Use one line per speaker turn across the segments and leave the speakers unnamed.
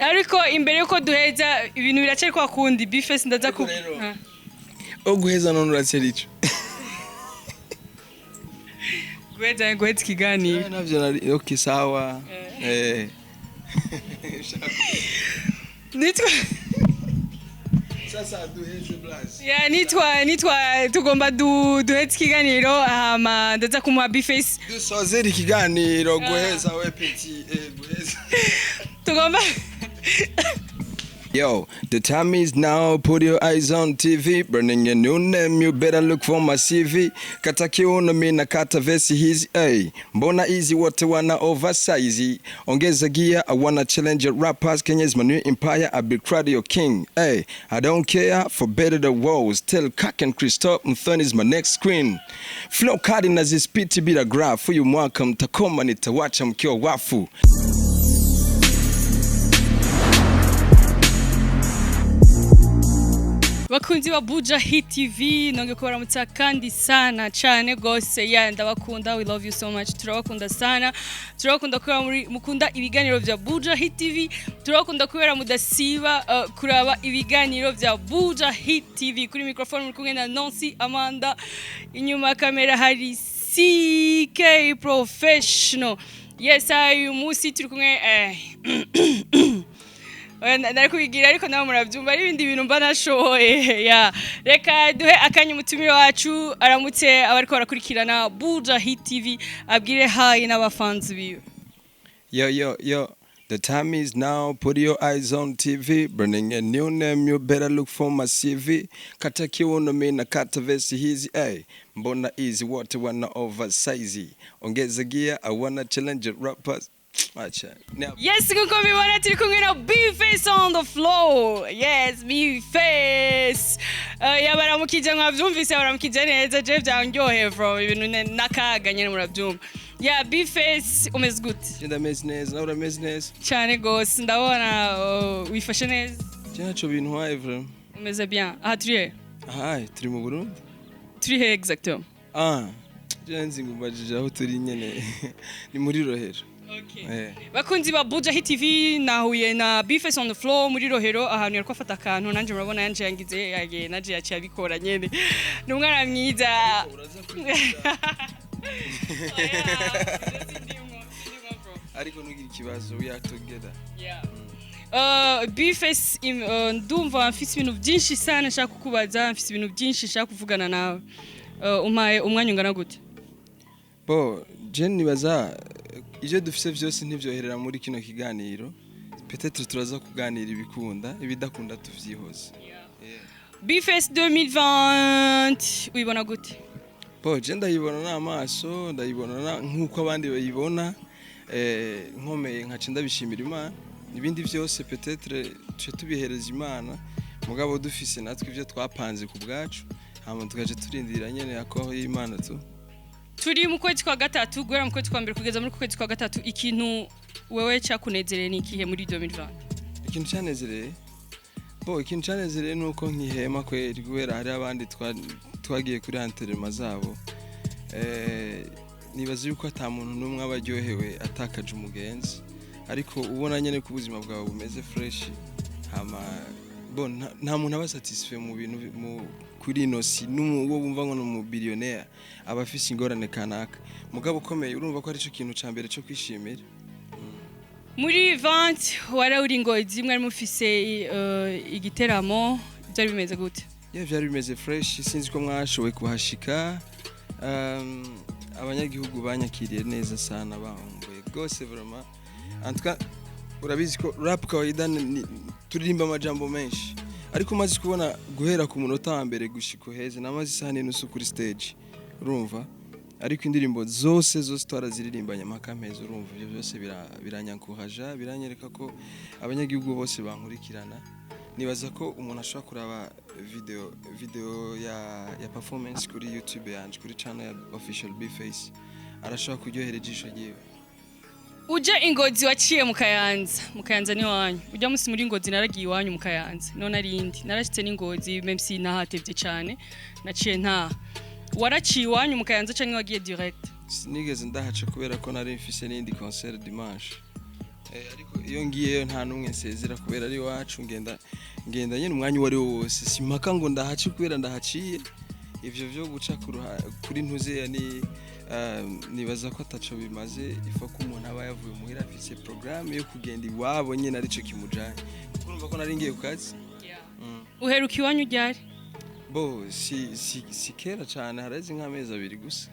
ariko imbere yuko duheza ibintu biracari kwa kundi Bface ndaza ku
oguheza none uracerico
guheza ikiganiro
navyo nari okay sawa
nitwa
sasa duheze blast
ya nitwa tugomba duheza ikiganiro hama ndaza kumuha Bface
dusozera ikiganiro guheza we petit guheza
tugomba
Yo, the time is now, put your eyes on TV, burning your new name, you better look for my CV. Kata kiuno mina kata vesi hizi, ay. Mbona easy wote wana oversize. Ongeza gear, I wanna challenge your rappers, Kenya's my new empire, I be crowd your king. Ay, I don't care, for better the woes, tell Kak and Christophe, Mthoni is my next screen. Flow kadi na zispiti bila graph, uyu mwaka mtakoma nitawacha mkiwa wafu.
Bakunzi wa Buja Hit TV nonge ko baramutsa kandi sana cyane gose ya ndabakunda, we love you so much, turabakunda sana, turabakunda kubera mukunda ibiganiro vya Buja Hit TV, turabakunda kubera mudasiba kuraba ibiganiro vya Buja Hit TV. Kuri microphone muri kumwe na Nancy Amanda, inyuma kamera hari CK Professional. Yes, ayu musi turi kumwe nari kubigira ariko nawe murabyumva ari ibindi bintu mba nashoye ya reka duhe akanya umutumire wacu aramutse abariko barakurikirana Buja Hit TV abwire hi n'abafanzi biwe.
Yo, the time is now, put your eyes on TV, burning a new name, you better look for my CV. Kata kiuno mina kata vesi hizi, ay. Mbona easy wote wana oversize. Ongeza gear, I wanna challenge rappers.
Yes, kuko mibona turi kumwe na Bface on the floor. Yes, Bface. Yabaramukije mwavyumvise, yabaramukije neza, je byanyoheye from ibintu nakaga nyene muravyumva. Yeah, Bface umeze gute?
Ndameze neza, urameze neza.
Cyane gose ndabona wifashe neza.
Cyaco bintu wae vraiment.
Umeze bien. Ah, turi.
Turi mu Burundi.
Turi he exactement?
Jenzi ngubajije aho turi nyene. Ni muri Rohero.
Okay. Bakunzi ba Buja Hit TV nahuye na Bface on the floor muri Rohero ahantu yariko afata akantu nanje murabona yanje yangize yage naje yaciye abikora nyene. Ni umwana mwiza.
Ariko nugira ikibazo we are together.
Yeah. Bface ndumva mfise ibintu byinshi sana nshaka kukubaza, mfise ibintu byinshi nshaka kuvugana nawe. Umaye umwanya ungana gute?
Jenny baza ije dufise vyose ntivyoherera muri kino kiganiro. Peut-être turaza kuganira ibikunda, ibidakunda tuvyihoze.
Bface 2020 uyibona gute?
Je ndayibona n'amaso, ndayibona nkuko abandi bayibona. Nkomeye nkaca ndabishimira Imana. Ibindi vyose peut-être tuje tubihereza Imana. Mugabo dufise natwe ivyo twapanze ku bwacu. Hama tugaje turindira nyene akoho y'Imana tu.
Turi mu kwezi kwa gatatu guhera mu kwezi kwa mbere kugeza muri kwezi kwa gatatu, ikintu wewe cyakunezereye ni ikihe muri 2020?
Ikintu cyanezereye ikintu cyanezereye nuko nkihema kweri guhera hari abandi twagiye kuri anterema zabo. Nibaza yuko ata muntu numwe abaryohewe atakaje umugenzi, ariko ubona nyene ku buzima bwawe bumeze fresh. Hama nta muntu aba satisfait mu bintu kuri inosi n'uwo bumva ngo no billionaire abafise ingorane kanaka, mugabo ukomeye urumva ko ari cyo kintu cambere cyo kwishimira.
Muri 20 wara uri Ngozi mwari mufise igiteramo, byari bimeze gute?
Byari bimeze fresh, sinzi ko mwashoboye kuhashika. Abanyagihugu banyakiriye neza sana, bahomboye gose vraiment. Antuka urabizi ko rap kawaida turirimba amajambo menshi, ariko maze kubona guhera ku munota wa mbere gushika heze namaze isahani nusu kuri stage, urumva. Ariko indirimbo zose twaraziririmbanye amakamezi, urumva ibyo byose biranyankuhaja, biranyereka ko abanyagihugu bose bankurikirana. Nibaza ko umuntu ashobora kuraba video ya performance kuri YouTube yanje, kuri channel ya official Bface, arashobora kuryohera ijisho ryiwe.
Uje Ingozi waciye mu Kayanza ni wanyu. Ujya musi muri Ingozi naragiye iwanyu mu Kayanza. None arindi narashitse n'Ingozi même si nahatevye cyane. Naciye nta. Waraciye iwanyu mu Kayanza canke wagiye direct?
Sinigeze ndahaca kubera ko nari mfise n'indi concert dimanche. ariko iyo ngiyeyo nta numwe nsezera kubera ari wacu ngenda nyene umwanya wari wose simpaka ngo ndahaci kubera ndahaciye ivyo vyo guca kuri ntuze ni nibaza ko ataco bimaze ifa ko umuntu aba yavuye muhira afise programme yo kugenda iwabo nyene arico kimujanye urumva ko nari ngiye ku kazi.
Uheruka iwanyu ryari?
Bo si kera cyane hareze nk'amezi 2 gusa.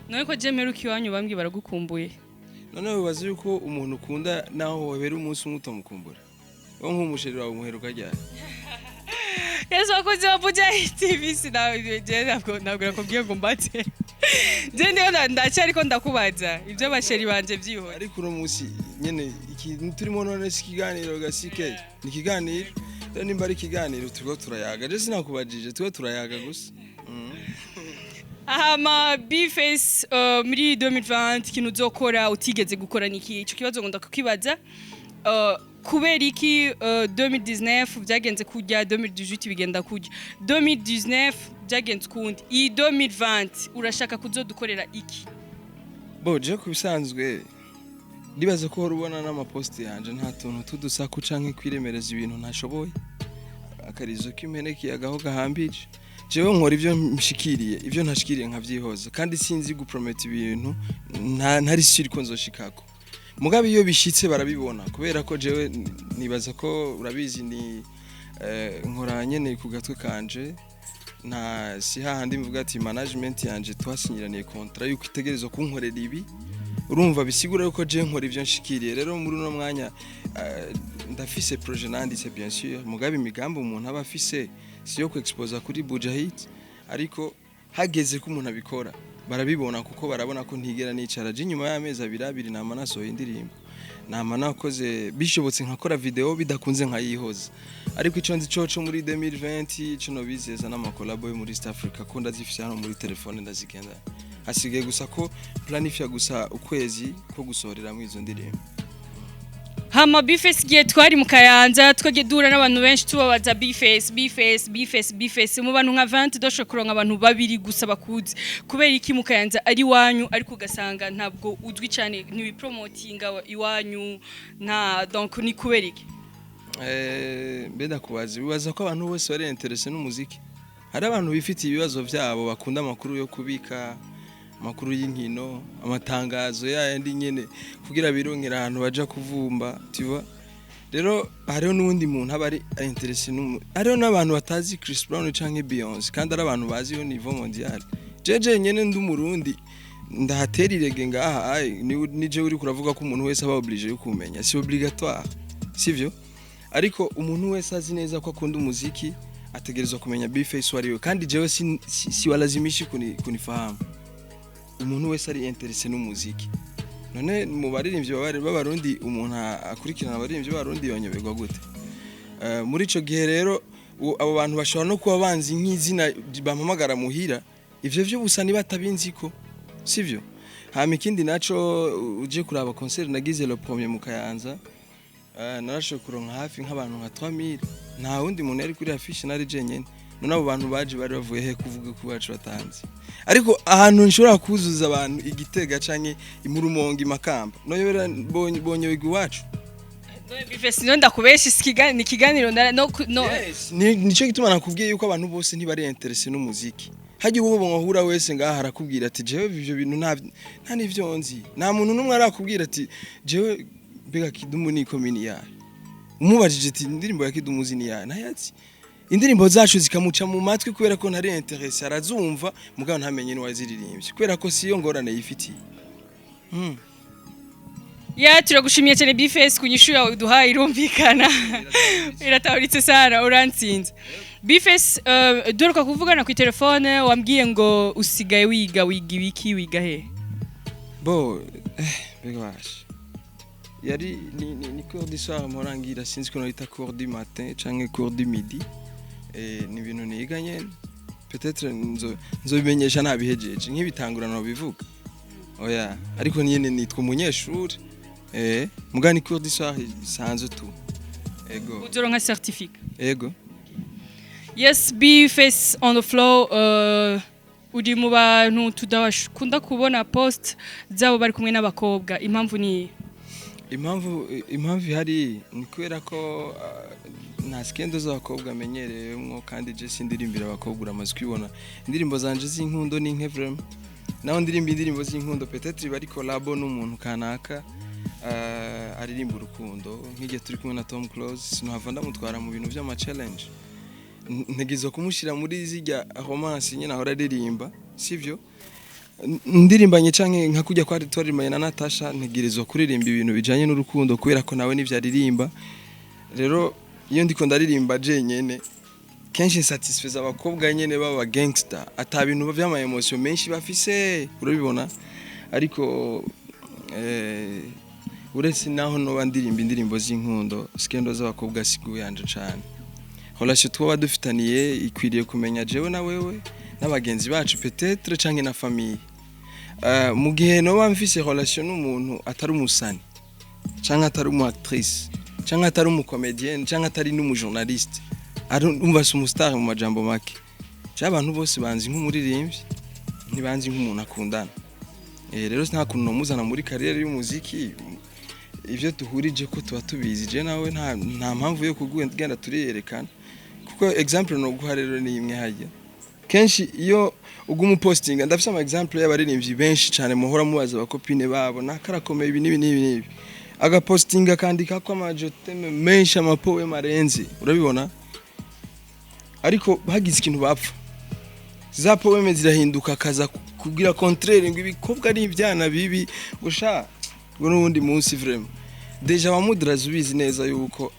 None ko je mperuka iwanyu bambwiye baragukumbuye.
None wibaza yuko umuntu ukunda naho webera umunsi umwe utamukumbura wo nk'umusheri wawe umuheruka ryari?
Yesu akoze wabuja TV sinawe je ntabwo nakubwiye ngo mbate. Je ndiyo ndacyari ko ndakubaza ibyo basheri banje byihora.
Ariko uno munsi nyene ikintu turimo none sikiganiro gasike ni kiganiro rero nimba ari kiganiro turiko turayaga je sinakubajije tuwe turayaga gusa.
Ahama B-Face muri 2020 kintu uzokora utigeze gukora niki ico kibazo ngo ndakukibaza kubera iki 2019 byagenze kujya 2018 bigenda kujya 2019 byagenze kundi i 2020 urashaka kuzodukorera iki?
Bo je kubisanzwe ndibaza ko urubona n'amapost yanje nta tuntu tudusaku canke kwiremereza ibintu ntashoboye akarizo kimeneki agaho gahambije jewe nkora ivyo mshikiriye ivyo ntashikiriye nkavyihoza kandi sinzi gupromete ibintu ntari siri ko nzoshikako mugabe iyo bishitse barabibona kubera ko jewe nibaza ko urabizi ni nkora nyene ku gatwe kanje nta si hahandi mvuga ati management yanje twasinyiraniye contrat yuko itegerezwa kunkorera ibi urumva bisigura yuko je nkora ivyo nshikiriye rero muri uno mwanya ndafise projet nanditse bien sûr mugabe imigambi umuntu aba afise siyo ku expose kuri Bujahit ariko hageze ko umuntu abikora barabibona kuko barabona ko ntigera nicara je nyuma y'amezi 2 nama nasohoye indirimbo nama nakoze bishobotse nkakora video bidakunze nkayihoza ariko ico nzi coco muri 2020 cyo no bizeza n'amakolabo yo muri East Africa ko ndazifise hano muri telefone ndazigenda hasigaye gusa ko planifya gusa ukwezi ko gusohorera mu izo ndirimbo.
Hama B-Face giye twari mu Kayanza twagiye dura n'abantu benshi tubabaza B-Face mu bantu nka 20 dosho kuronka abantu babiri gusa bakuzi kubera iki mu Kayanza ari wanyu ariko ugasanga ntabwo uzwi cyane ni promotinga iwanyu nta donc ni kubera iki?
Beda kubaza bibaza ko abantu bose bari interesse n'umuziki hari abantu bifitiye ibibazo byabo bakunda amakuru yo kubika makuru y'inkino amatangazo yandi nyene kugira birongera ahantu baja kuvumba tiba rero hariho n'undi muntu abari interesse hariho n'abantu batazi Chris Brown canke Beyonce kandi ari abantu bazi yo niveau mondial jeje nyene ndumurundi ndahaterirege ngaha nije uri kuravuga ko umuntu wese aba obligé yo kumenya si obligatoire sivyo ariko umuntu wese azi neza ko akunda umuziki ategerezwa kumenya B-Face wariwe kandi jewe si walazimishi kunifahamu umuntu wese ari interesse n'umuziki none mu baririmbyi b'abarundi umuntu akurikirana abaririmbyi b'abarundi yonyoberwa gute muri ico gihe rero abo bantu bashobora no kuba banzi nk'izina bampamagara muhira ivyo byo busa niba tabinziko sivyo hama ikindi naco uje kuraba concert nagize le premier mu Kayanza narashoboye kuronka hafi nk'abantu nka 3000 nta wundi muntu yari kuri affiche nari jenyene none abo bantu baje bari bavuye he kuvuga ko bacu batanze ariko ahantu nshobora kuzuza abantu igitega canke imurumonga imakamba noyobera bonye wigi wacu
B-Face no ndakubeshi ni kiganiro no
nico gituma nakubwiye yuko abantu bose ntibari interesse n'umuziki haje uwo bonkahura wese ngaha arakubwira ati jewe ivyo bintu nta nivyo nzi nta muntu numwe arakubwira ati jewe bega Kidumu ni komini yayo umubajije ati indirimbo ya Kidumu zini yayo nayati indirimbo zacu zikamuca mu matwi kubera ko ntari interesse arazumva mugabo ntamenye n'uwaziririmbye kubera ko siyo ngorane yifitiye.
Ya turagushimiye cyane B-Face kunyishura uduhaye irumvikana iratahuritse sana urantsinze B-Face duruka kuvugana ku telefone wambwiye ngo usigaye wiga ibiki wiga he?
Bo bigwash yari ni cours du soir morangira sinzi ko nita cours du matin canke cours du midi ni ibintu niga nyene peut-être nzobimenyesha nabihejeje nk'ibitangurano bivuga oya ariko nyene nitwa umunyeshuri mugani cours du soir sanze tu ego
uzoronka certificat
ego
yes B-Face on the floor uri mu bantu tudakunda kubona post zabo bari kumwe n'abakobwa impamvu ni
impamvu ihari ni kubera ko nta skendo z'abakobwa amenyereyemwo kandi je sindirimbira abakobwa uramaze kwibona indirimbo zanje z'inkundo ni nke vraiment naho ndirimba indirimbo z'inkundo peut-être bari collabo n'umuntu kanaka aririmba urukundo nk'igihe turi kumwe na Tom Close sinuhava ndamutwara mu bintu by'ama challenge ntegezo kumushira muri zijya romance nyine ahora aririmba sivyo ndirimbanye canke nka kujya kwa twaririmanye na Natasha ntegerezwa kuririmba ibintu bijanye n'urukundo kubera ko nawe nivyo aririmba rero iyo ndiko ndaririmba je nyene kenshi satisfait abakobwa nyene baba gangster ata bintu by'ama emotion menshi bafise urabibona ariko uretse naho no bandirimba indirimbo z'inkundo skendo z'abakobwa siguyanje cane relation twaba dufitaniye ikwiriye kumenya jewe na wewe n'abagenzi bacu peut-être canke na famille mu gihe no bamfise relation n'umuntu atari umusani canke atari umu actrice canke atari umu comedienne canke atari n'umu journaliste umva se umustar mu majambo make cy'abantu bose banzi nk'umuririmbyi ntibanzi nk'umuntu akundana rero nta kuntu nomuzana muri carrière y'umuziki ivyo duhurije ko tuba tubizi je nawe nta mpamvu yo kugenda turiyerekana kuko example no guha rero ni imwe hajya kenshi iyo ugumu postinga ndafise ama example y'abaririmbyi benshi cyane muhora mubaza abakopine babo nakarakomeye ibi nibi agapostinga kandika ko amajoteme menshi amapowe marenze urabibona ariko bagize ikintu bapfa za poeme zirahinduka kaza kugira contraire ngo ibikobwa ari ibyana bibi usha ngo n'ubundi munsi vraiment deja bamudraza ubizi neza yuko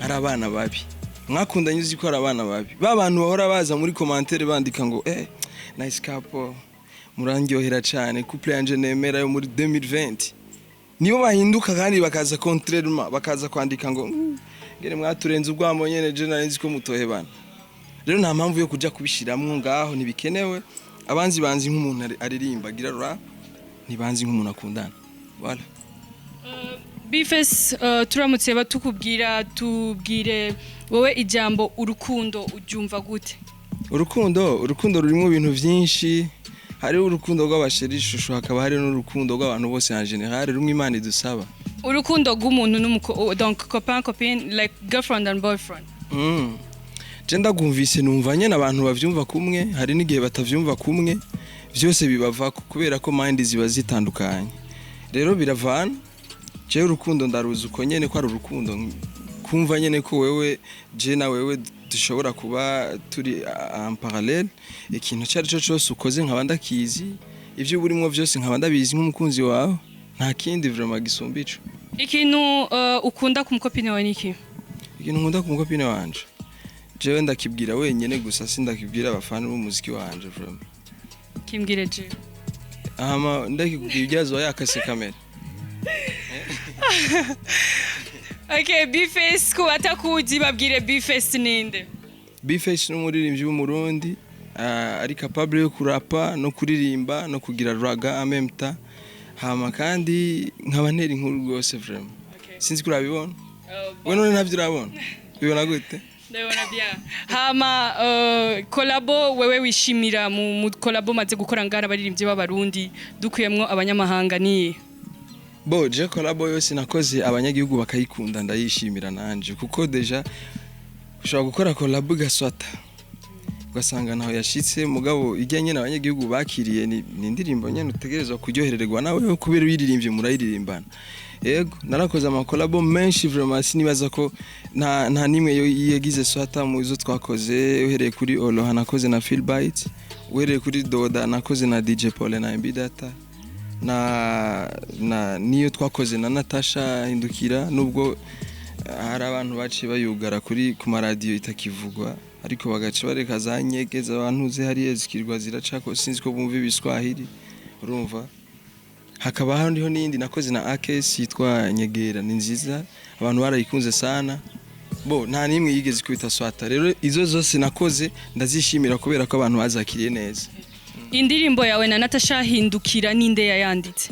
ari abana babi mwakundanye uzi ko ari abana babi babantu bahora baza muri commentaire bandika ngo nice couple murangyohera cyane couple yanje nemera yo muri 2020 nibo bahinduka kandi bakaza contrairement bakaza kwandika ngo ngene mwaturenze ubwamo nyene je narinzi ko mutohebana rero nta mpamvu yo kujya kubishiramwo ngaho nibikenewe abanzi banzi nk'umuntu aririmba gira rap ntibanzi nk'umuntu akundana voilà
Bifes turamutse batukubwira tubwire wowe ijambo urukundo ubyumva gute urukundo rurimo ibintu byinshi hari urukundo rw'abashirishusho hakaba hari n'urukundo rw'abantu bose en general rumwe Imana idusaba urukundo rw'umuntu donc copain copine like girlfriend and boyfriend je ndagumvise numvanye n'abantu bavyumva kumwe hari n'igihe batavyumva kumwe byose bibava kubera ko mind ziba zitandukanye rero biravana je urukundo ndaruzi uko nyene ko ari urukundo kumva nyene ko wewe je na wewe dushobora kuba turi en parallèle ikintu cyari cyose ukoze nkaba ndakizi ivyo burimo byose nkaba ndabizi nk'umukunzi wawe nta kindi vraiment gisumba ico ikintu ukunda ku mukopine wawe niki ikintu nkunda ku mukopine wanje jewe ndakibwira wenyene gusa sindakibwira abafana b'umuziki wanje vraiment kimbwire je ndakibwira ibyazo yakase kamera Okay, Bface ko atakuzi babwire Bface ninde Bface n'umuririmbyi w'umurundi ari capable yo kurapa no kuririmba no kugira raga en même temps hama kandi nkabantera inkuru rwose vraiment sinzi kurabibona we none ntavyo urabona bibona gute ndabona bien hama collabo wewe wishimira mu collabo maze gukora ngara abaririmbyi b'abarundi dukuyemwo abanyamahanga ni je collabo yose nakoze abanyagihugu bakayikunda ndayishimira nanje kuko deja ushobora gukora collabo gaswata ugasanga naho yashitse mugabo ijyanye n'abanyagihugu bakiriye ni indirimbo nyene utegerezwa kuryohererwa nawe kubera uyiririmbye murayiririmbana yego narakoze ama collabo menshi vraiment sinibaza ko nta nimwe yagize swata mu izo twakoze uhereye kuri Olo nakoze na Feel Bite uhereye kuri Doda nakoze na DJ Paul na MB Data na niyo twakoze na Natasha hindukira nubwo hari abantu baci bayugara kuri ku maradiyo itakivugwa ariko bagaca bareka zanyegeza abantu ze hari ezikirwa ziracako sinzi ko bumva ibiswahili urumva hakaba hariho n'indi nakoze na AKS yitwa Nyegera ni nziza abantu barayikunze sana nta nimwe yigeze kwita swata rero izo zose nakoze ndazishimira kubera ko abantu bazakiriye neza indirimbo yawe na Natasha hindukira ninde yayanditse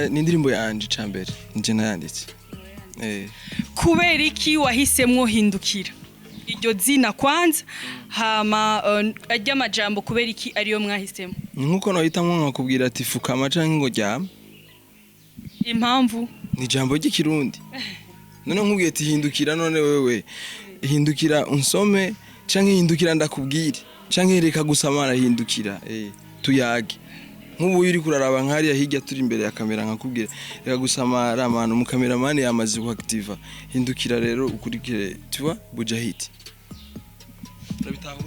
ni indirimbo yanje cambere nje nayanditse kubera iki wahisemwo hindukira iryo zina kwanza hama ajya amajambo kubera iki ariyo mwahisemo nkuko nohita nkakubwira ati fukama canke ngo ryama impamvu
ni jambo ry'ikirundi none nkubwiye ati hindukira none wewe hindukira unsome canke hindukira ndakubwire canke reka gusamara hindukira tuyage nk'ubu uri kuraraba nkari hirya turi imbere ya kamera nkakubwira reka gusamara amana mu cameraman yamaze kuactiva hindukira rero ukurikire tuwa Buja Hit urabitaho.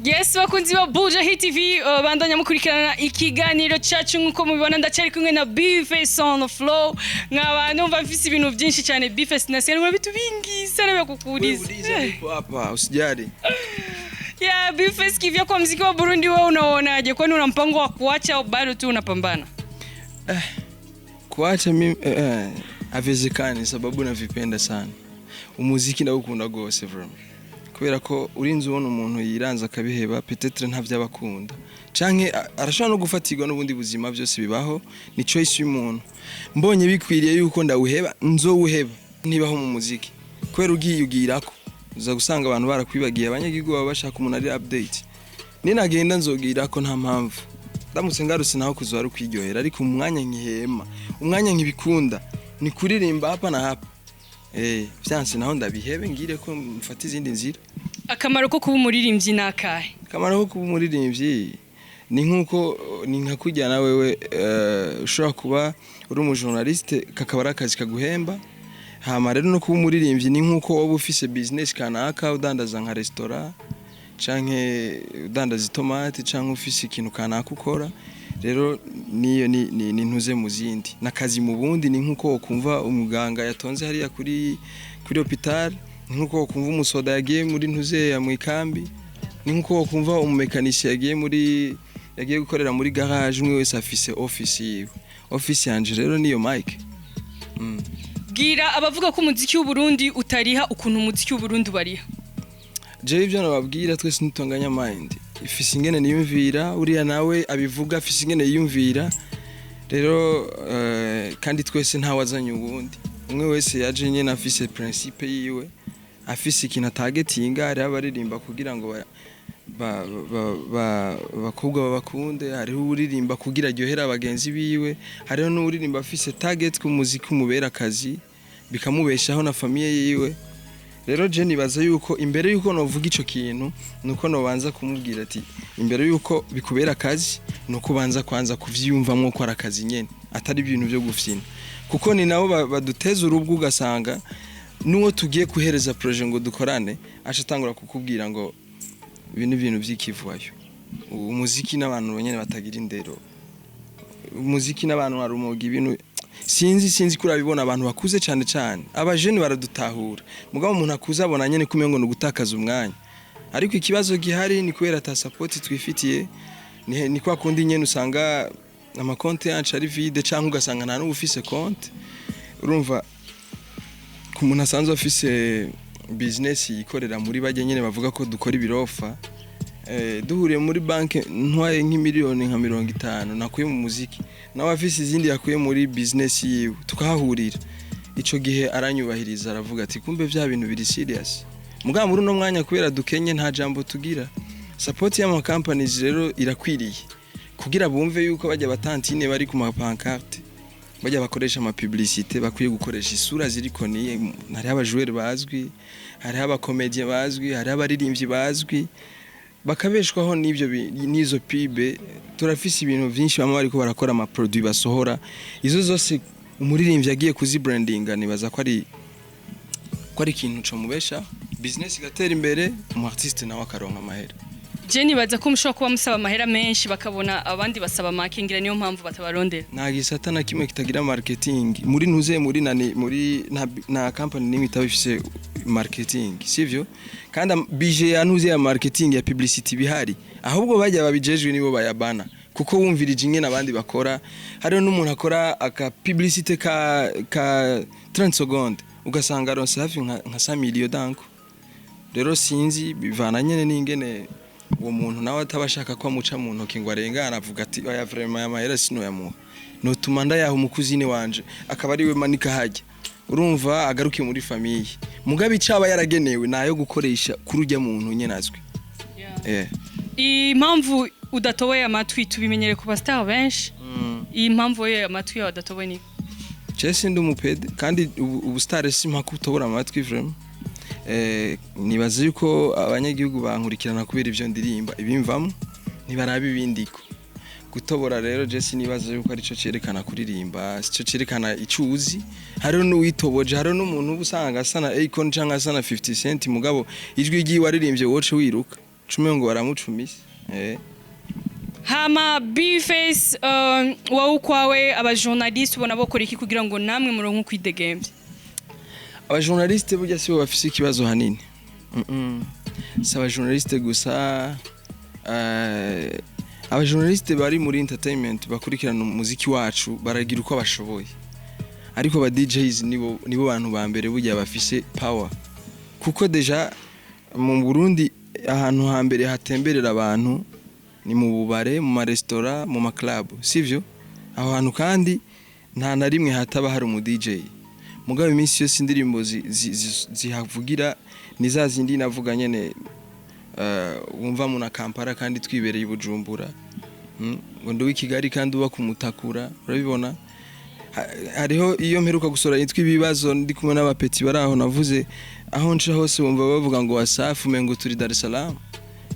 Yes, bakunzi ba Buja Hit TV bandanya mukurikirana ikiganiro cyacu nkuko mubibona ndacyari kumwe na B-Face on the flow nkaba numva mfise ibintu byinshi cyane B-Face nasiye bitu bingi sana bakukuriza
hapa usijali.
Yeah, B-Face kivyo kwa muziki wa Burundi wewe unaonaje? Kwani una mpango wa kuacha au bado tu unapambana?
Kuacha mimi haviwezekani sababu navipenda sana. Umuziki ndawukunda gose vraiment. Kubera ko urinze ubona umuntu yiranza akabiheba peut-être ntavyabakunda canke arashobora no gufatirwa n'ubundi buzima byose bibaho ni choice y'umuntu mbonye bikwiriye yuko ndawuheba nzowuheba nibaho mu muziki kubera ugiye ugirako uza gusanga abantu barakwibagiye abanyagigo baba bashaka umuntu ari update ninagenda nzogirako nta mpamvu ndamutse ngarutse naho kuzwara kwiryohera ariko umwanya nkihema umwanya nkibikunda ni kuririmba hapa na hapa byanse naho ndabihebe ngire ko mfata izindi nzira.
Akamaro ko kuba umuririmbyi nakahe?
Akamaro ko kuba umuririmbyi ni nkuko ni nkakujyana wewe ushobora kuba uri umujournaliste kakabara akazi kaguhemba hama rero no kuba umuririmbyi ni nkuko wowe ufise business kanaka udandaza nka restaurant canke udandaza tomate canke ufise ikintu kanaka ukora rero niyo ni ntuze mu zindi nakazi mu bundi ni nkuko kumva umuganga yatonze hariya kuri hospital ni nkuko kumva umusoda yagiye muri ntuze ya mwikambi ni nkuko kumva umumekanisha yagiye gukorera muri garage umwe wese afise office yanje rero niyo mic.
Gira abavuga ko umuziki w'u Burundi utariha ukuntu umuziki w'u Burundi bariha.
Je ibyo nababwira twese nitunganya mind ifise ingene niyumvira uriya nawe abivuga afise ingene yiyumvira rero kandi twese nta wazanye ubundi umwe wese yaje nyene afise principe yiwe afise ikintu targetinga ari abaririmba kugira ngo bakobwa babakunde hariho uririmba kugira ryohera abagenzi biwe hariho n'uririmba afise target ku muziki umubera akazi bikamubeshaho na famille yiwe. Rero je nibaza yuko imbere yuko novuga ico kintu nuko nobanza kumubwira ati imbere yuko bikubera akazi nuko banza kwanza kuvyiyumvamwo ko arakazi nyene atari ibintu byo gufyina kuko ni nabo baduteza urubwo ugasanga nuwo tugiye kuhereza projet ngo dukorane acatangura kukubwira ngo ibintu by'ikivuyo umuziki n'abantu nyene batagira indero umuziki n'abantu harumoga ibintu sinzi kurabibona abantu bakuze cyane abajene baradutahura mugabo umuntu akuze abona nyene kumengo no gutakaza umwanya ariko ikibazo gihari ni kubera ta support twifitiye ni kwa kundi nyene usanga ama konti yacu ari vide cyangwa ugasanga nta n'ubufise konti urumva ku muntu asanzwe afise business yikorera muri bajye nyene bavuga ko dukora ibirofa duhuriye muri banke ntwaye nk'imiliyoni nka 50 nakuye mu muziki nawe afise izindi yakuye muri business yiwe tukahahurira ico gihe aranyubahiriza aravuga ati kumbe vya bintu biri serious mugabo muri no mwanya kubera dukenye nta jambo tugira support y'ama companies rero irakwiriye kugira bumve yuko bajya batantine bari ku mapancarte bajya bakoresha ama publicité bakwiye gukoresha isura ziriko ni hari abajoueur bazwi hari abakomedie bazwi hari abaririmbyi bazwi bakabeshwaho n'ivyo nizo pibe turafise ibintu byinshi bamwe bariko barakora ama produit basohora izo zose umuririmbyi agiye kuzi branding nibaza ko ari ikintu cyo mubesha business igatera imbere umu artiste nawe akaronka amahera.
Je nibaza ko mushobora kuba musaba amahera menshi bakabona abandi basaba marketing niyo mpamvu batabarondera.
Nta gisata na kimwe kitagira marketing muri ntuze muri na company nimwe itabifise marketing sivyo kandi budget ya ntuze ya marketing ya publicity bihari ahubwo bajya babijejwe nibo bayabana kuko wumvirije ingene abandi bakora hariho n'umuntu akora aka publicité ka 30 secondes ugasanga aronse hafi nka 5 millions danko rero sinzi bivana nyene n'ingene uwo muntu nawe atabashaka ko amuca mu ntoki ngo arengana avuga ati oya vraiment yamahera sino yamuha notuma ndayaho umukuzine wanje akaba ari we manika hajya urumva agaruke muri famille mugabe icaba yaragenewe nayo gukoresha kurujya muntu nyene azwi.
Impamvu udatoboye amatwi tubimenyere ku bastar benshi impamvu ye amatwi udatoboye ni
Chese ndi umupede kandi ubu star simpaka utobora amatwi vraiment nibaze yuko abanyagihugu bankurikirana kubera ivyo ndirimba ibimvamo ntibarabe ibindiko gutobora rero Jesse nibaze yuko arico cerekana kuririmba sico cerekana icuzi hariho n'uwitoboje hariho n'umuntu ubusanga asana Akon canke asana 50 Cent mugabo ijwi giwe waririmbye woce wiruka cume ngo baramucumise
hama Bface wowe ukwawe abajournaliste ubona bokora iki kugira ngo namwe muronke kwidegemvye
abajournaliste burya sibo bafise ikibazo hanini si abajournaliste gusa abajournaliste bari muri entertainment bakurikirana umuziki wacu baragira uko bashoboye ariko ba DJs nibo bantu ba mbere burya bafise power kuko deja mu Burundi ahantu hambere hatemberera abantu ni mu bubare mu ma restaurant mu ma club sivyo aho hantu kandi nta na rimwe hataba hari umu DJ mugabo iminsi yose indirimbo zihavugira nizazindi navuga nyene wumva mu na Kampala kandi twibereye Bujumbura ngo ndi w'Ikigali kandi uba kumutakura urabibona hariho iyo mperuka gusora yitwa ibibazo ndi kumwe n'abapeti baraho navuze aho nca hose wumva bavuga ngo wasafu mengo turi Dar es Salaam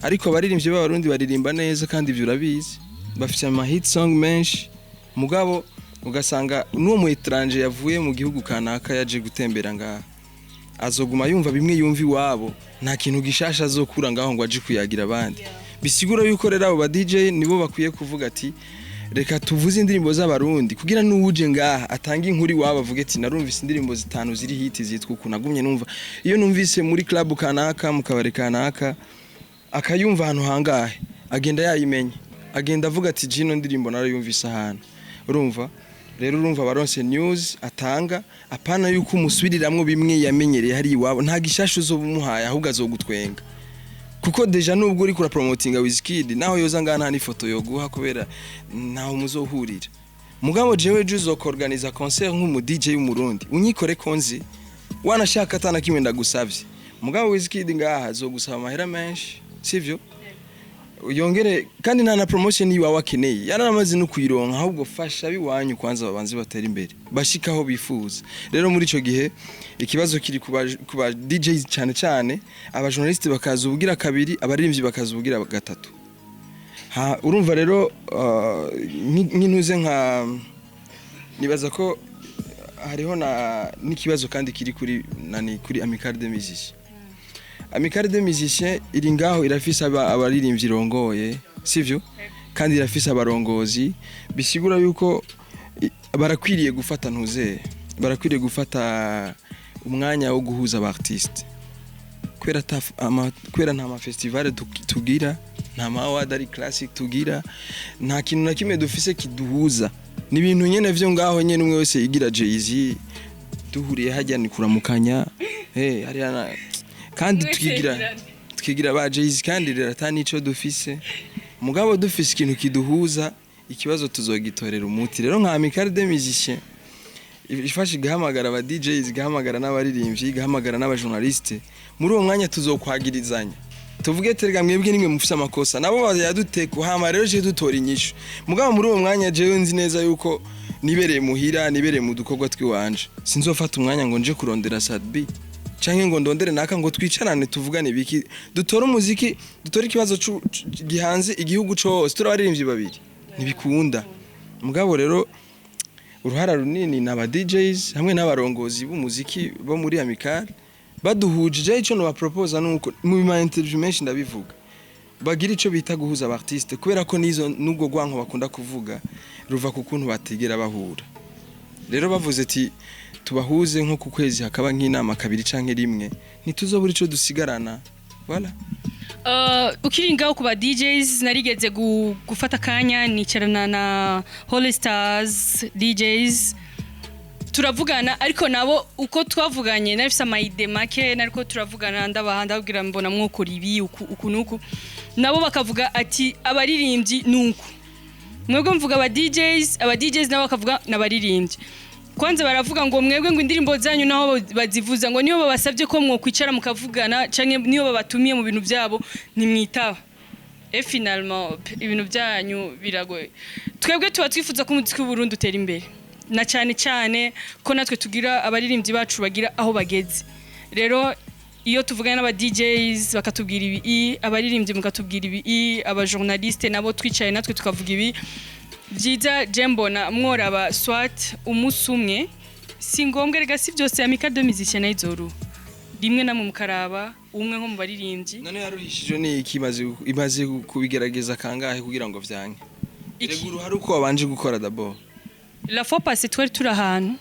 ariko abaririmbye b'abarundi baririmba neza kandi ivyo urabizi bafite ama hit song menshi mugabo ugasanga n'uwo mu étranger yavuye mu gihugu kanaka yaje gutembera ngaha azoguma yumva bimwe yumva iwabo nta kintu gishasha azokura ngaho ngo aje kuyagira abandi bisigura yuko rero abo ba DJ nibo bakwiye kuvuga ati reka tuvuze indirimbo z'abarundi kugira n'uje ngaha atanga inkuri waba avuge ati narumvise indirimbo zitanu ziri hit zitwa uku nagumye numva iyo numvise muri club kanaka mu kabare kanaka akayumva ahantu hangahe agenda yayimenye agenda avuga ati jino ndirimbo narayumvise ahantu urumva rero urumva baronse news atanga apana yuko umusubiriramwo bimwe yamenyereye hari iwabo nta gishashu zo bumuhaye ahubwo azogutwenga kuko deja nubwo uri kura promotinga Wizkid naho yoza ngana nta foto yoguha kubera naho muzohurira mugabo jewe juzo organiza concert nk'umu DJ y'umurundi unyikore konzi wanashaka atana kimwe ndagusavye mugabo Wizkid ngaha zo gusaba amahera menshi sivyo yongere kandi nta na promotion yiwa akeneye yaramaze no kuyironka ahubwo fasha biwanyu kwanza babanze batera imbere bashikaho bifuza rero muri ico gihe ikibazo kiri kuba DJs cyane cyane abajournaliste bakaza ubugira kabiri abaririmbyi bakaza ubugira gatatu urumva rero nkinuze nka nibaza ko hariho n'ikibazo kandi kiri kuri Amicale des Musiciens Amicale des Musiciens iri ngaho irafise abaririmbyi irongoye sivyo kandi irafise abarongozi bisigura yuko barakwiriye gufata ntuze barakwiriye gufata umwanya wo guhuza abartiste kwera nta ma festival tugira nta ma award ari classic tugira nta kintu na kimwe dufise kiduhuza ni ibintu nyene vyo ngaho nyene umwe wese yigira Jay-Z duhuriye hajya ni kuramukanya hariya kandi twigira ba Jay-Z kandi rero atani ico dufise mugabo dufise ikintu kiduhuza ikibazo tuzogitorera umuti rero nka Amicale des Musiciens ifashe gahamagara aba DJs gahamagara n'abaririmbyi gahamagara n'abajournaliste muri uwo mwanya tuzokwagirizanya tuvuge terega mwebwe nimwe mufise amakosa nabo bazayaduteka hama rero je dutora inyishu mugabo muri uwo mwanya jewe nzi neza yuko nibereye muhira nibereye mu dukorwa twiwanje sinzofata umwanya ngo nje kurondera Sadbi canke ngo ndondere naka ngo twicarane tuvugane biki dutora umuziki dutora ikibazo gihanze igihugu cose turabaririmbyi babiri nibikunda mugabo rero uruhara runini n'aba DJs hamwe n'abarongozi b'umuziki bo muri Amicale baduhuje ico no bapropose nuko mu ma interview menshi ndabivuga bagira ico bita guhuza abartiste kubera ko nizo nubwo gwanko bakunda kuvuga ruva ku kuntu bategera bahura rero bavuze ati tubahuze nko ku kwezi hakaba nk'inama kabiri canke rimwe ntituzobura ico dusigarana voilà
ukiri ngaho kuba DJs narigeze gufata kanya nicarana na Holy Stars DJs turavugana ariko nabo uko twavuganye nafise amayide make nariko turavugana ndababwira mbona mwokora ibi uku nuku nabo bakavuga ati abaririmbyi nuku mwebwe mvuga aba DJs nabo bakavuga nabaririmbyi kwanza baravuga ngo mwebwe ngo indirimbo zanyu naho bazivuza ngo niyo babasabye ko mwokwicara mukavugana canke niyo babatumiye mu bintu byabo nimwitaba finalement ibintu byanyu biragoye twebwe tuba twifuza ko umuziki w'u Burundi utera imbere na cyane ko natwe tugira abaririmbyi bacu bagira aho bageze rero iyo tuvugana n'aba DJs bakatubwira ibi abaririmbyi mukatubwira ibi aba journaliste nabo twicaye natwe tukavuga ibi byiza jembona mworaba swat umusumwe si ngombwa rega si byose Amical de Musiciens nayizoru rimwe namwe mukaraba umwe nko mu baririmbyi
none yaruhishije ni imaze kubigerageza kangahe kugira ngo vyanke reguru hari uko wabanje gukora d'abord
la fois passée twari turi ahantu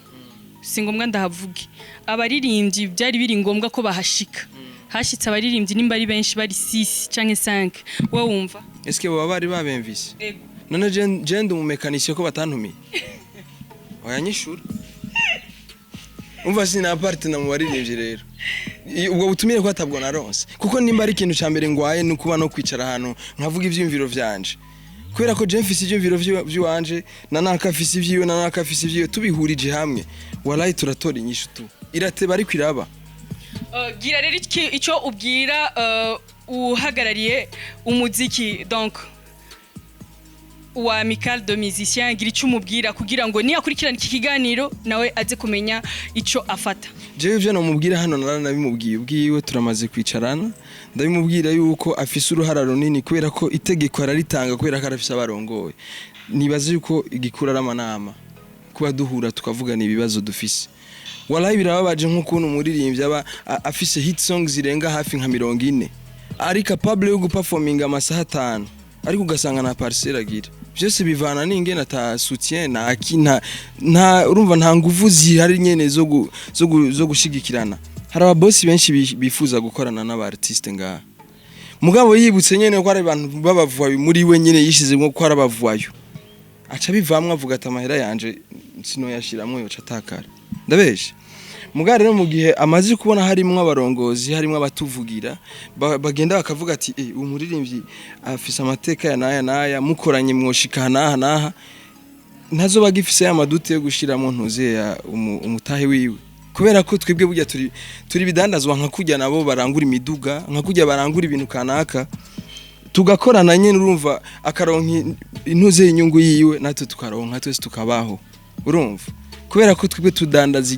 si ngombwa ndahavuge abaririmbyi byari biri ngombwa ko bahashika hashitse abaririmbyi nimba ari benshi bari 6 canke 5 wowe wumva
est-ce que baba bari babemvise
ego
none je mu mécanicien ko batantumiye oyanyishura umva sina partner mu baririmbyi rero ubwo butumire ko atabwo naronse kuko nimba ari ikintu cyambere ngwaye no kuba no kwicara ahantu nkavuga ivyumviro vyanje kubera ko je mfise ivyumviro vy'uwanje na nakafise ivyiwe na nakafise ivyiwe tubihurije hamwe wallahi turatora inyishu tu irateba ariko iraba
gira rero icyo ubwira uhagarariye umuziki donc wa Amical de Musiciens gira icyo umubwira kugira ngo niyakurikirana iki kiganiro nawe aze kumenya icyo afata
jewe byo namubwira hano naranabimubwiye ubwiwe turamaze kwicarana ndabimubwira yuko afise uruhara runini kubera ko itegeko araritanga kubera ko arafise abarongoye nibaze yuko igikura aramanama kuba duhura tukavugana ibibazo dufise wallahi birababaje nk'ukuntu umuririmbyi aba afise hit songs zirenga hafi nka 40 ari capable yo guperforminga amasaha 5 ariko ugasanga na parcelle agira byose bivana n'ingene ata soutien na akina nta urumva nta nguvu zihari nyene zo gushigikirana hari ababosi benshi bifuza gukorana n'aba artiste ngaha mugabo yibutse nyene ko ari abantu babavuye muri we nyene yishize nko ko arabavuye aca bivamwe avuga ati amahera yanje sino yashiramwe yo catakara ndabeshe mugare no mu gihe amaze kubona harimwe abarongozi harimwe abatuvugira bagenda bakavuga ati umuririmbyi afise amateka ya naya mukoranye mwoshikana naha ntazo bagifise amadute yo gushiramo ntuze ya umutahe wiwe kubera ko twebwe burya turi bidandazwa nka kujya nabo barangura imiduga nka kujya barangura ibintu kanaka tugakorana nyene urumva akaronka intuze inyungu yiwe natwe tukaronka twese tukabaho urumva kubera ko twebwe tudandaza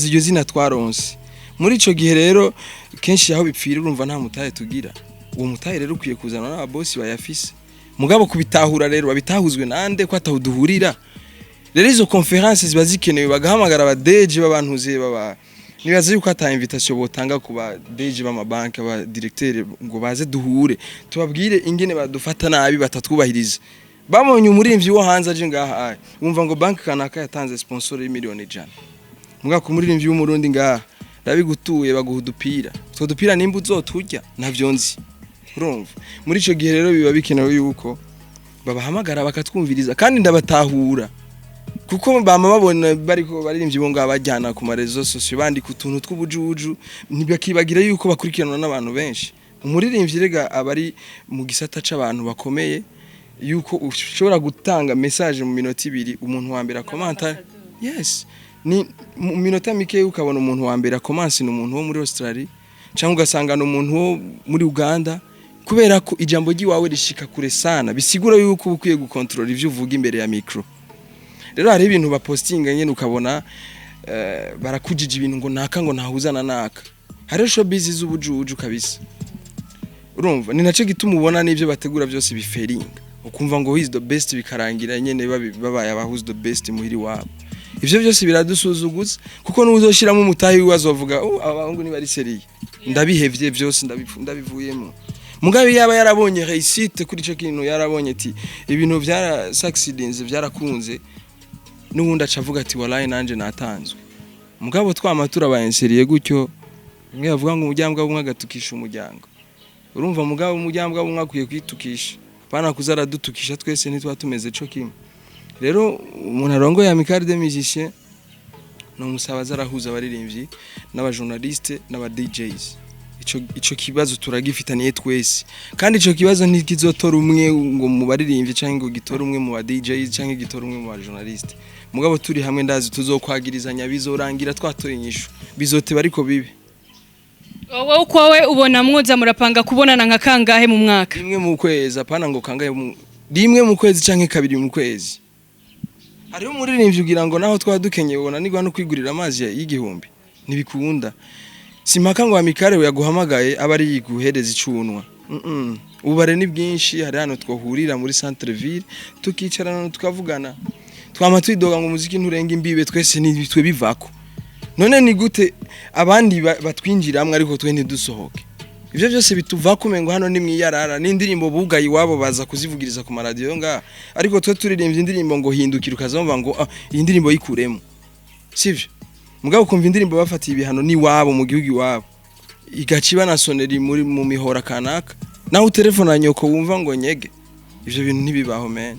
iryo zina twaronse muri ico gihe rero kenshi aho bipfira urumva nta mutahe tugira uwo mutahe rero ukwiye kuzana n'ababosi bayafise mugabo kubitahura rero babitahuzwe nande ko atahuduhurira rero izo conferences ziba zikenewe bagahamagara abadeje babantuze baba nibaze yuko ata invitation botanga ku badeje b'amabanki aba directeur ngo baze duhure tubabwire ingene badufata nabi batatwubahiriza bamonye umuririmbyi wo hanze aje ngaha wumva ngo banki kanaka yatanze sponsor y'imiliyoni 100 muga ku muririmbyi w'umurundi ngaha rabigutuye baguhudupira two dupira nimba uzoturya navyo nzi urumva muri ico gihe rero biba bikenewe yuko babahamagara bakatwumviriza kandi ndabatahura kuko bama babona bariko baririmbyi bo ngaha bajyana ku marezo sociaux bandi ku tuntu tw'ubujuju ntibakibagira yuko bakurikirana n'abantu benshi umuririmbyi rega abari mu gisata c'abantu bakomeye yuko ushobora gutanga message mu minota 2 umuntu wa mbere akomanta yes ni mu minota mike ukabona umuntu wa mbere akomansi n'umuntu wo muri Australia cyangwa ugasanga n'umuntu wo muri Uganda kubera ko ijambo giwawe rishika kure sana bisigura yuko ukwiye gukontrola ivyo uvuga imbere ya micro rero hari ibintu bapostinga nyene ukabona barakujije ibintu ngo naka ngo ntahuzana naka hari showbiz z'ubujuju kabisa urumva ni naco gituma ubona n'ivyo bategura byose biferinga ukumva ngo is the best bikarangira nyene babaye abahuze the best muhiri wabo ivyo byose biradusuzuguza kuko nuzoshiramo umutahi wazovuga abahungu ni bari seriye ndabihevye byose ndabivuyemo mugabe yaba yarabonye réussite kuri ico kintu yarabonye ati ibintu byara succeedings byarakunze nubundi acavuga ati wallahi nanje natanzwe mugabo twamatura bayenseriye gutyo mwe bavuga ngo umujyambwa bumwe agatukisha umujyango urumva mugabo umujyambwa bumwe akwiye kwitukisha bana kuzara dutukisha twese nitwa tumeze co kimwe rero umuntu arongo ya Amical de Musiciens no musabaza arahuza abaririmbyi n'abajournaliste n'aba DJs ico kibazo turagifitaniye twese kandi ico kibazo ntikizotora umwe ngo mu baririmbyi canke ngo gitora umwe mu ba DJs canke gitora umwe mu bajournaliste mugabo turi hamwe ndazi tuzokwagirizanya bizorangira twatoye inyishu bizoteba ariko bibe
wowe ukwawe ubona mwoza murapanga kubonana nka kangahe mu mwaka
rimwe mu kwezi apana ngo kangahe rimwe mu kwezi canke kabiri mu kwezi hariho umuririmbyi ugira ngo naho twaba dukenye ubona nigwa no kwigurira amazi y'igihumbi ntibikunda simpaka ngo amikare yaguhamagaye aba ari yiguhereza icunwa ubare ni bwinshi hari hano twahurira muri centre ville tukicarana tukavugana twama twidoga ngo umuziki nturenga imbibe twese ni twe bivako none ni gute abandi batwinjiramwe ariko twe ntidusohoke ivyo byose bituva kumengo hano ni mwiyarara n'indirimbo bugaye iwabo baza kuzivugiriza ku maradiyo nga ariko twe turirimbye indirimbo ngo hindukira ukazomva ngo iyi ndirimbo yikuremo sivyo mugabo kumva indirimbo bafatiye ibihano ni wabo mu gihugu iwabo igaciba na soneri muri mu mihora kanaka naho telefone nyoko wumva ngo nyege ivyo bintu ntibibaho men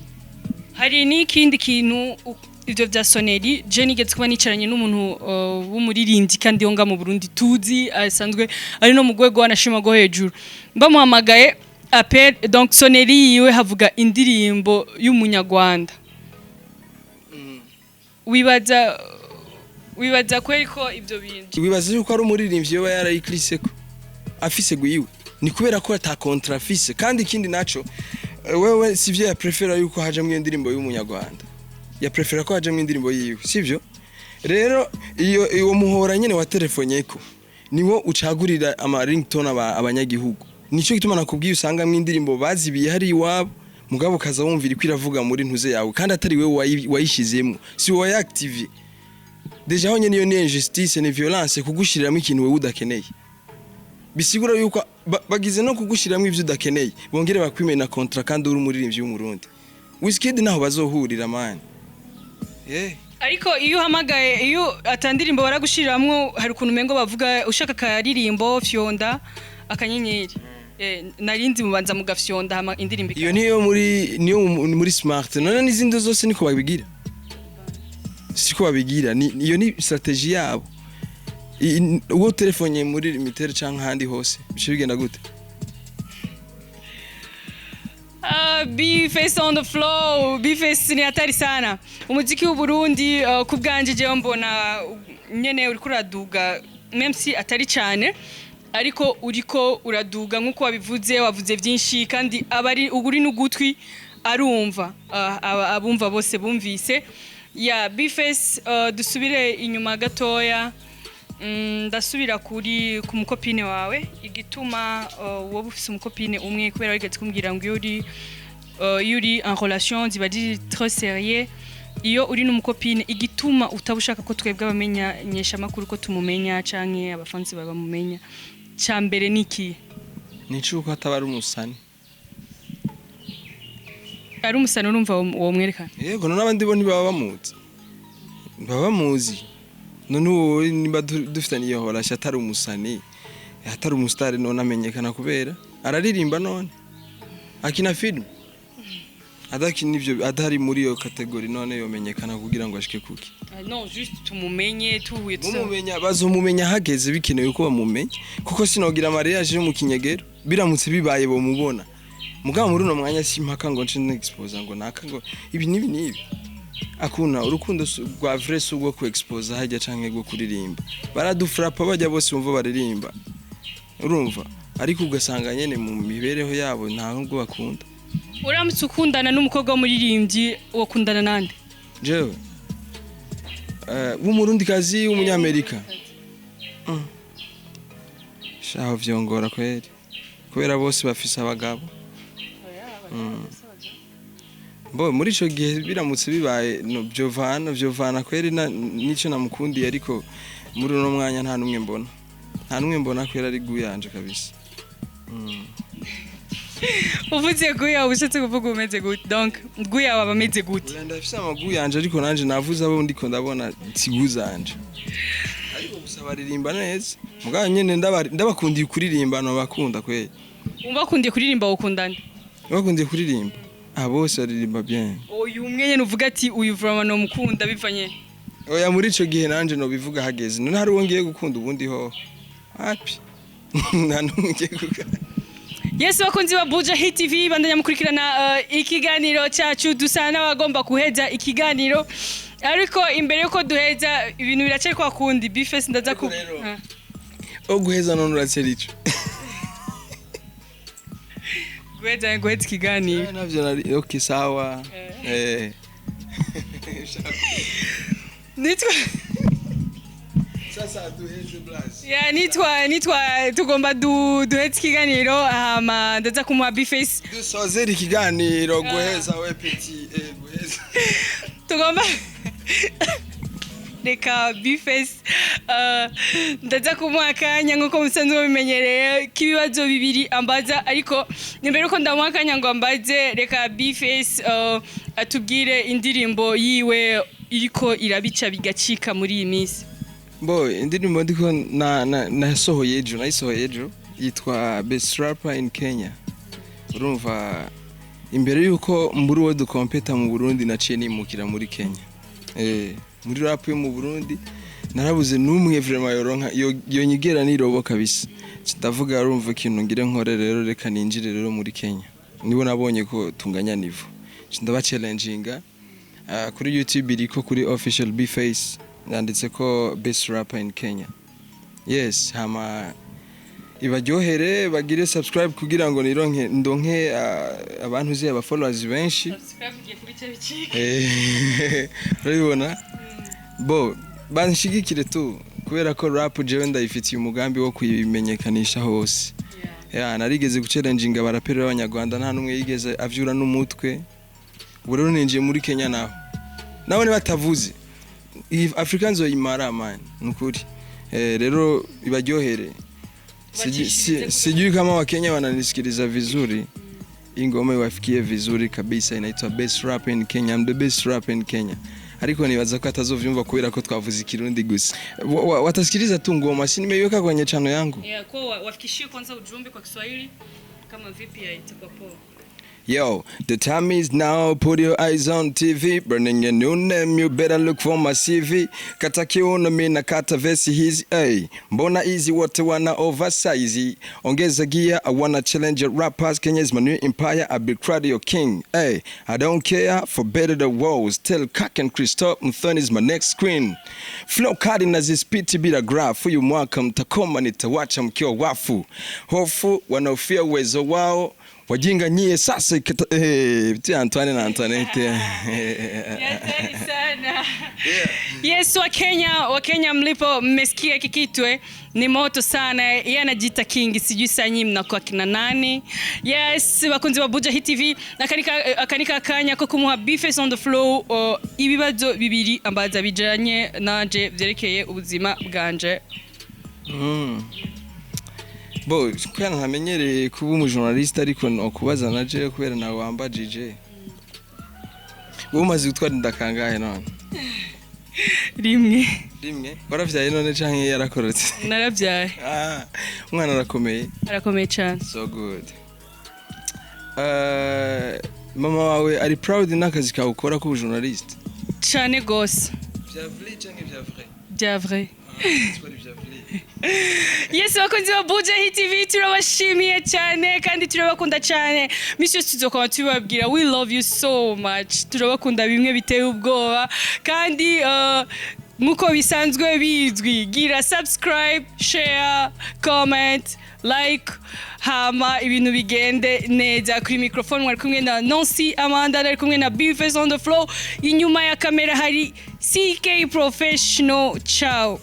hari n'ikindi kintu ivyo vya soneri je nigeze kuba nicaranye n'umuntu w'umuririmbyi kandi yonga mu Burundi tuzi asanzwe ari no mu gwego wanashima go hejuru bamuhamagaye appel donc soneri yiwe havuga indirimbo y'umunyarwanda wibaza kweri ko ivyo bintu
wibaza yuko ari umuririmbyi yoba yarayikliseko afise guyiwe ni kubera ko ata contrafise kandi ikindi naco wewe sivyo ya prefera yuko haje mu indirimbo y'umunyarwanda ya prefera ko haje mu indirimbo yiwe sivyo rero iyo muhora nyene wa telefonyeko niwo ucagurira ama ringtone abanyagihugu nico gituma nakubwiye usanga mu indirimbo bazibiye hari iwabo mugabo kaza wumvira kwiravuga muri ntuze yawe kandi atari wewe wayishizemo si wowe active deja honye niyo ni injustice ni violence kugushyiriramo ikintu wewe udakeneye bisigura yuko bagize no kugushyiriramo ivyo udakeneye bongere bakwimena contrat kandi uri umuririmbyi w'umurundi Wizkid naho bazohurira man
ariko iyo uhamagaye iyo atandirimbo baragushiramwo hari ukuntu mengo bavuga ushaka karirimbo fyonda akanyenyeri narindi mubanza mugafyonda hama indirimbo
iyo niyo muri smart none n'izindi zose niko babigira siko babigira iyo ni strategy yabo uwo telefone muri limitere canke handi hose bice bigenda gute
B-Face on the flow B-Face ni hatari sana umuziki w'u Burundi kubganje je mbona nyene uri kuraduga même si atari cyane ariko uriko uraduga nkuko wavuze byinshi kandi abari uguri n'ugutwi arumva abumva bose bumvise ya B-Face dusubire inyuma gatoya ndasubira ku mukopine wawe igituma wowe ufise umukopine umwe kubera wigeze kumbwira ngo yuri en relation ziba di très sérieux iyo uri n'umukopine igituma utabushaka ko twebwe abamenya nyesha makuru ko tumumenya canke abafansi babamumenya cyambere niki
nicuko atabari umusani
ari umusani urumva uwo mwerekana
yego none abandi bo ntibaba bamuzi none uwo niba dufitanye iyo horasha atari umusani atari umustar none amenyekana kubera araririmba none akina film adari muri iyo kategori none yomenyekana kugira ngo ashike kuki
non juste tumumenye tuhuye
mumenya bazomumenya hageze bikenewe ko bamumenye kuko sinogira mariage yo mu kinyegero biramutse bibaye bo mubona mugabo muri no mwanya simpaka ngo nce expose ngo naka ngo ibi nibi akuna urukundo rwa vrai sugo ku expose hajya canke go kuririmba baradufrapa bajya bose bumva baririmba urumva ariko ugasanga nyene mu mibereho yabo nta ngo bakunda
uramutse ukundana n'umukobwa w'umuririmbyi wakundana nande
jewe w'umurundi kazi w'umunyamerika shaho vyongora kweri kubera bose bafise abagabo bo muri ico gihe biramutse bibaye no vyovana kweri nico namukundiye ariko muri uno mwanya nta numwe mbona kwera ari guyanje kabisa
uvuze guya ubushatse kuvuga umeze gute donc guya waba ameze gute
ndafise amaguyanje ariko nanje navuze abo ndiko ndabona siguzanje ariko gusa baririmba neza mugabo nyene ndabakundiye kuririmba no bakunda kweri
umbakundiye kuririmba ukundana
bakundiye kuririmba bose aririmba bien
uyu umwe nyene uvuga ati uyu vraiment no mukunda bivanye
oya muri ico gihe nanje no bivuga hageze none hari wongiye gukunda ubundi ho happy nta numwe ngiye gukunda.
Yes, bakunzi ba Buja Hit TV bandanya mukurikirana ikiganiro cyacu dusa n'abagomba kuheza ikiganiro ariko imbere yuko duheza ibintu biracye kwa kundi B-Face ndaza ku
guheza none uracerico
guheza ikiganiro
navyo nari okay sawa
nitwa
sasa duheze blast
ya nitwa tugomba duhetse ikiganiro hama ndaza kumuha Bface
dusozera ikiganiro guheza we petit guheza
tugomba reka Bface ndaza kumuha akanya nk'uko musanzwe mubimenyereye k'ibibazo bibiri ambaza ariko imbere yuko ndamuha akanya ngo ambaze reka Bface atubwire indirimbo yiwe iriko irabica bigacika muri iyi minsi.
Indirimbo ndiko nayisohoye ejo yitwa Best Rapper in Kenya. Urumva imbere yuko mburu wo dukompeta mu Burundi naciye nimukira muri Kenya. Muri rap yo mu Burundi narabuze numwe vraiment yoronka yonyigera nirobo kabisa. Ndavuga urumva ikintu ngire nkore rero reka ninjire rero muri Kenya. Nibo nabonye ko tunganya nivo. Ndaba challenginga kuri YouTube iriko kuri official Bface. Nanditse ko Best Rapper in Kenya. Yes, hama ibaryohere bagire subscribe kugira ngo nironke ndonke abantu uzi aba followers benshi.
Subscribe ugiye kubica bicika.
Urabibona? Banshigikire tu kubera ko rap jewe ndayifitiye umugambi wo kuyimenyekanisha hose. Narigeze guchallenginga abaraperi b'Abanyarwanda nta numwe yigeze avyura n'umutwe. Ubu rero ninjiye muri Kenya naho ni batavuze. Africans oyimara man nukuri rero ibaryohere sijui kama Wakenya wananisikiliza vizuri ingoma iwafikie vizuri kabisa inaitwa Best Rapper in Kenya. I'm the best rapper in Kenya ariko nibaza ko atazovyumva kubera ko twavuze ikirundi gusa watasikiliza tu ngoma si nimeiweka kwenye channel yangu
kwa wafikishie kwanza ujumbe kwa Kiswahili kama vipi itakuwa poa.
Yo, the time is now, put your eyes on TV, burning a new name, you better look for my CV. Kata kiuno mina kata vesi hizi, ay. Mbona easy wote wana oversize. Ongeza gear, I wanna challenge your rappers, Kenya's my new empire, I'll be your king. Ay, I don't care, for better the woes. Tell Kak and Christophe, Mthoni is my next screen. Flow kadi na zispiti bila graph, uyu mwaka mtakoma nitawacha mkiwa wafu. Hofu, wanaofia uwezo wao. Wajinga nyie sasa tia Antoine na Antoinette.
Sana. Yes, Wakenya mlipo mmesikia kikitwe ni moto sana. Yeye anajiita King, sijui sanyi mnakuwa kina nani. Yes, bakunzi wa Buja Hit TV akanika akanya ko kumuha Bface on the floor ibibazo bibiri ambaza bijanye nanje vyerekeye ubuzima bwanje.
Kubera ntamenyereye kuba umujournaliste ariko nokubaza naje kubera nawe wambajije. Umaze gutwara indakangahe none?
Rimwe.
Waravyaye none canke yarakorotse?
Naravyaye.
Umwana arakomeye?
Arakomeye cyane.
So good. Mama wawe ari proud n'akazi kawe ukora ku journaliste?
Cyane gose.
Vya vrai canke vya vrai?
Vya vrai. Yes, bakunzi wa Buja Hit TV turabashimiye cyane kandi turabakunda cyane. Misi yose tuzokoma tubabwira we love you so much. Turabakunda bimwe biteye ubwoba kandi muko bisanzwe bizwi gira subscribe, share, comment, like hama ibintu bigende neza. Kuri microphone mwari kumwe na Nancy Amanda, ari kumwe na Bface on the floor. Inyuma ya kamera hari CK Professional. Ciao.